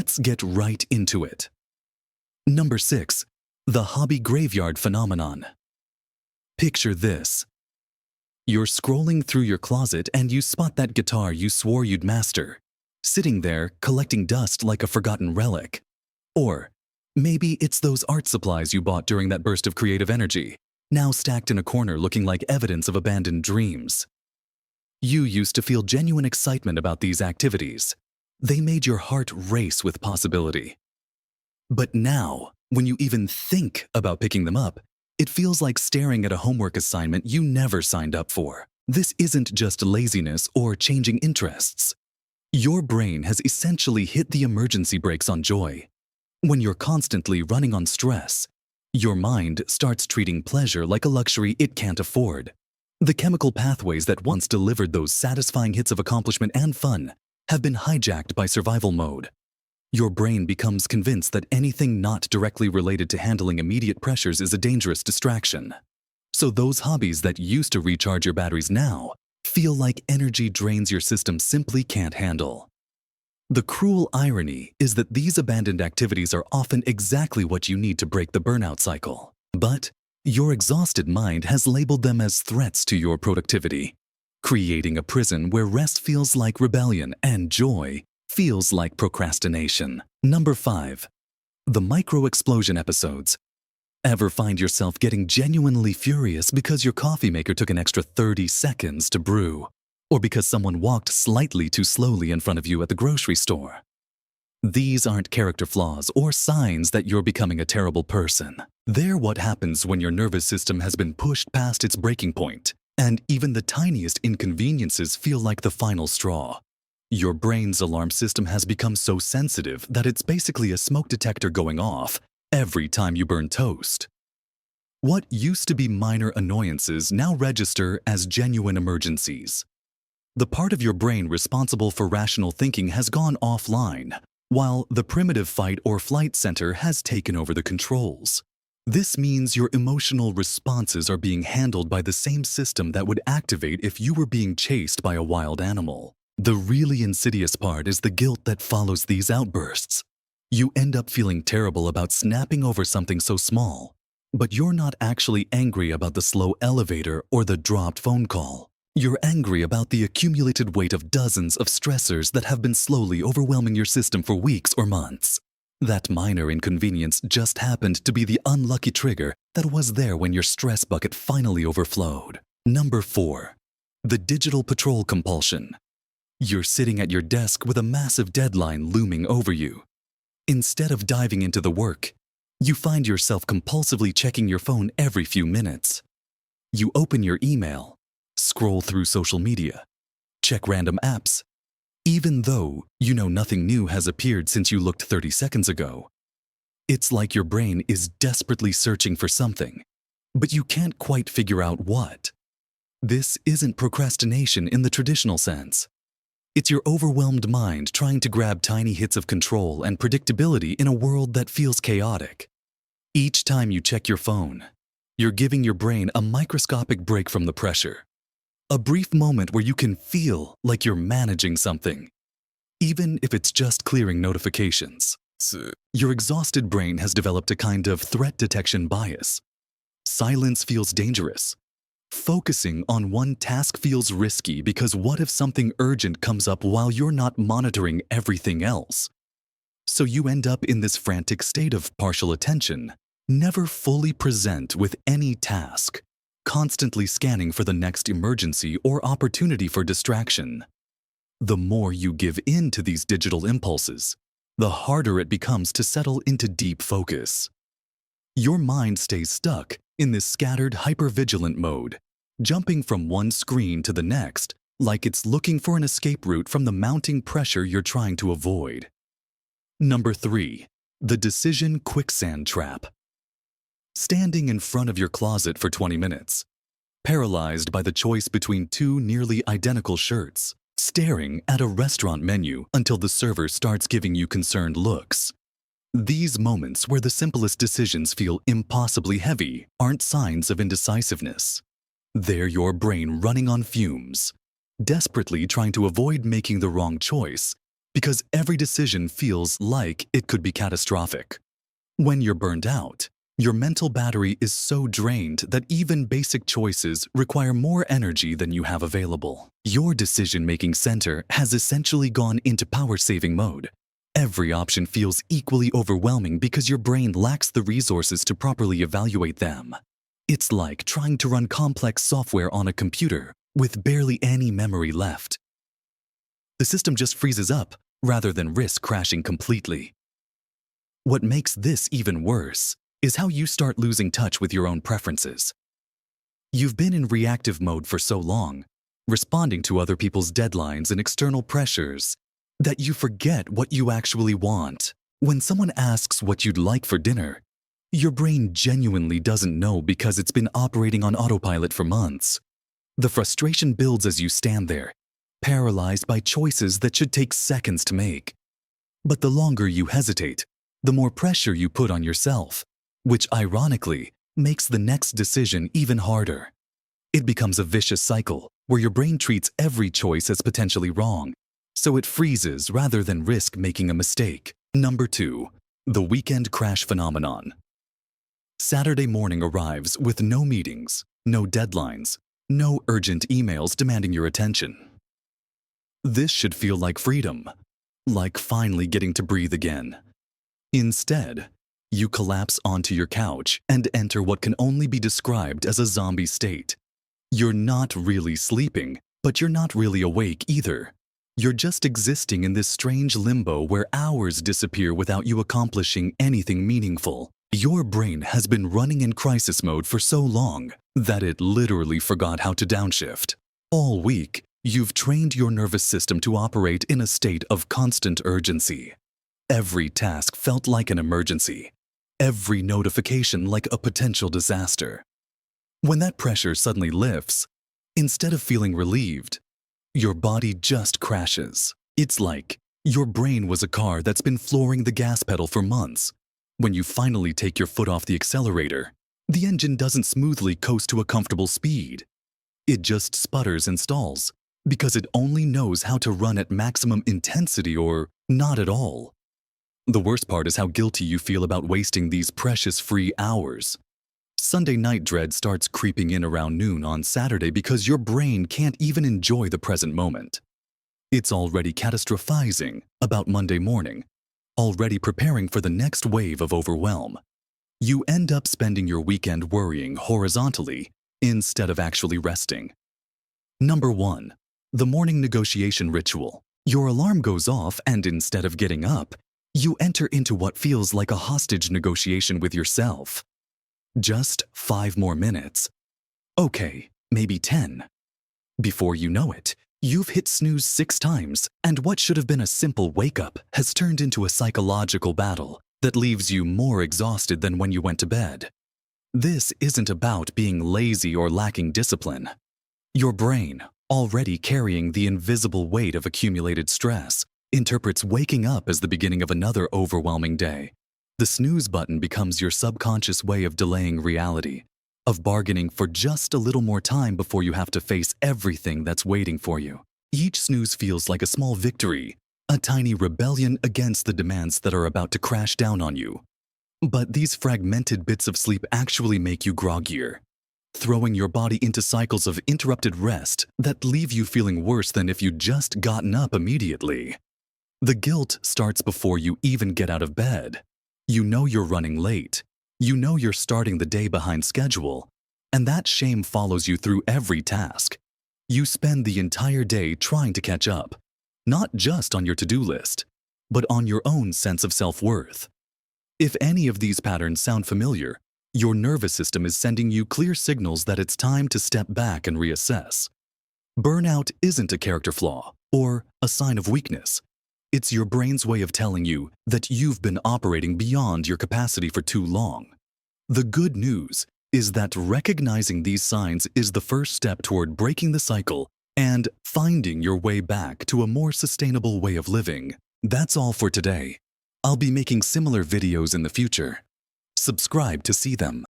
Let's get right into it. Number 6. The hobby graveyard phenomenon. Picture this. You're scrolling through your closet and you spot that guitar you swore you'd master, sitting there collecting dust like a forgotten relic. Or maybe it's those art supplies you bought during that burst of creative energy, now stacked in a corner looking like evidence of abandoned dreams. You used to feel genuine excitement about these activities. They made your heart race with possibility. But now, when you even think about picking them up, it feels like staring at a homework assignment you never signed up for. This isn't just laziness or changing interests. Your brain has essentially hit the emergency brakes on joy. When you're constantly running on stress, your mind starts treating pleasure like a luxury it can't afford. The chemical pathways that once delivered those satisfying hits of accomplishment and fun have been hijacked by survival mode. Your brain becomes convinced that anything not directly related to handling immediate pressures is a dangerous distraction. So those hobbies that used to recharge your batteries now feel like energy drains your system simply can't handle. The cruel irony is that these abandoned activities are often exactly what you need to break the burnout cycle. But your exhausted mind has labeled them as threats to your productivity, creating a prison where rest feels like rebellion and joy feels like procrastination. Number 5. The micro-explosion episodes. Ever find yourself getting genuinely furious because your coffee maker took an extra 30 seconds to brew, or because someone walked slightly too slowly in front of you at the grocery store? These aren't character flaws or signs that you're becoming a terrible person. They're what happens when your nervous system has been pushed past its breaking point, and even the tiniest inconveniences feel like the final straw. Your brain's alarm system has become so sensitive that it's basically a smoke detector going off every time you burn toast. What used to be minor annoyances now register as genuine emergencies. The part of your brain responsible for rational thinking has gone offline, while the primitive fight or flight center has taken over the controls. This means your emotional responses are being handled by the same system that would activate if you were being chased by a wild animal. The really insidious part is the guilt that follows these outbursts. You end up feeling terrible about snapping over something so small, but you're not actually angry about the slow elevator or the dropped phone call. You're angry about the accumulated weight of dozens of stressors that have been slowly overwhelming your system for weeks or months. That minor inconvenience just happened to be the unlucky trigger that was there when your stress bucket finally overflowed. Number 4. The digital patrol compulsion. You're sitting at your desk with a massive deadline looming over you. Instead of diving into the work, you find yourself compulsively checking your phone every few minutes. You open your email, scroll through social media, check random apps, even though you know nothing new has appeared since you looked 30 seconds ago. It's like your brain is desperately searching for something, but you can't quite figure out what. This isn't procrastination in the traditional sense. It's your overwhelmed mind trying to grab tiny hits of control and predictability in a world that feels chaotic. Each time you check your phone, you're giving your brain a microscopic break from the pressure. A brief moment where you can feel like you're managing something, even if it's just clearing notifications. Your exhausted brain has developed a kind of threat detection bias. Silence feels dangerous. Focusing on one task feels risky because what if something urgent comes up while you're not monitoring everything else? So you end up in this frantic state of partial attention, never fully present with any task, constantly scanning for the next emergency or opportunity for distraction. The more you give in to these digital impulses, the harder it becomes to settle into deep focus. Your mind stays stuck in this scattered hypervigilant mode, jumping from one screen to the next like it's looking for an escape route from the mounting pressure you're trying to avoid. Number 3. The decision quicksand trap. Standing in front of your closet for 20 minutes, paralyzed by the choice between two nearly identical shirts, staring at a restaurant menu until the server starts giving you concerned looks. These moments where the simplest decisions feel impossibly heavy aren't signs of indecisiveness. They're your brain running on fumes, desperately trying to avoid making the wrong choice because every decision feels like it could be catastrophic. When you're burned out, your mental battery is so drained that even basic choices require more energy than you have available. Your decision-making center has essentially gone into power-saving mode. Every option feels equally overwhelming because your brain lacks the resources to properly evaluate them. It's like trying to run complex software on a computer with barely any memory left. The system just freezes up rather than risk crashing completely. What makes this even worse is how you start losing touch with your own preferences. You've been in reactive mode for so long, responding to other people's deadlines and external pressures, that you forget what you actually want. When someone asks what you'd like for dinner, your brain genuinely doesn't know because it's been operating on autopilot for months. The frustration builds as you stand there, paralyzed by choices that should take seconds to make. But the longer you hesitate, the more pressure you put on yourself, which ironically makes the next decision even harder. It becomes a vicious cycle where your brain treats every choice as potentially wrong, so it freezes rather than risk making a mistake. Number 2, the weekend crash phenomenon. Saturday morning arrives with no meetings, no deadlines, no urgent emails demanding your attention. This should feel like freedom, like finally getting to breathe again. Instead, you collapse onto your couch and enter what can only be described as a zombie state. You're not really sleeping, but you're not really awake either. You're just existing in this strange limbo where hours disappear without you accomplishing anything meaningful. Your brain has been running in crisis mode for so long that it literally forgot how to downshift. All week, you've trained your nervous system to operate in a state of constant urgency. Every task felt like an emergency. Every notification like a potential disaster. When that pressure suddenly lifts, instead of feeling relieved, your body just crashes. It's like your brain was a car that's been flooring the gas pedal for months. When you finally take your foot off the accelerator, the engine doesn't smoothly coast to a comfortable speed. It just sputters and stalls because it only knows how to run at maximum intensity or not at all. The worst part is how guilty you feel about wasting these precious free hours. Sunday night dread starts creeping in around noon on Saturday because your brain can't even enjoy the present moment. It's already catastrophizing about Monday morning, already preparing for the next wave of overwhelm. You end up spending your weekend worrying horizontally instead of actually resting. Number 1, the morning negotiation ritual. Your alarm goes off and instead of getting up, you enter into what feels like a hostage negotiation with yourself. Just 5 more minutes. Okay, maybe 10. Before you know it, you've hit snooze 6 times, and what should have been a simple wake-up has turned into a psychological battle that leaves you more exhausted than when you went to bed. This isn't about being lazy or lacking discipline. Your brain, already carrying the invisible weight of accumulated stress, interprets waking up as the beginning of another overwhelming day. The snooze button becomes your subconscious way of delaying reality, of bargaining for just a little more time before you have to face everything that's waiting for you. Each snooze feels like a small victory, a tiny rebellion against the demands that are about to crash down on you. But these fragmented bits of sleep actually make you groggier, throwing your body into cycles of interrupted rest that leave you feeling worse than if you'd just gotten up immediately. The guilt starts before you even get out of bed. You know you're running late. You know you're starting the day behind schedule. And that shame follows you through every task. You spend the entire day trying to catch up, not just on your to-do list, but on your own sense of self-worth. If any of these patterns sound familiar, your nervous system is sending you clear signals that it's time to step back and reassess. Burnout isn't a character flaw or a sign of weakness. It's your brain's way of telling you that you've been operating beyond your capacity for too long. The good news is that recognizing these signs is the first step toward breaking the cycle and finding your way back to a more sustainable way of living. That's all for today. I'll be making similar videos in the future. Subscribe to see them.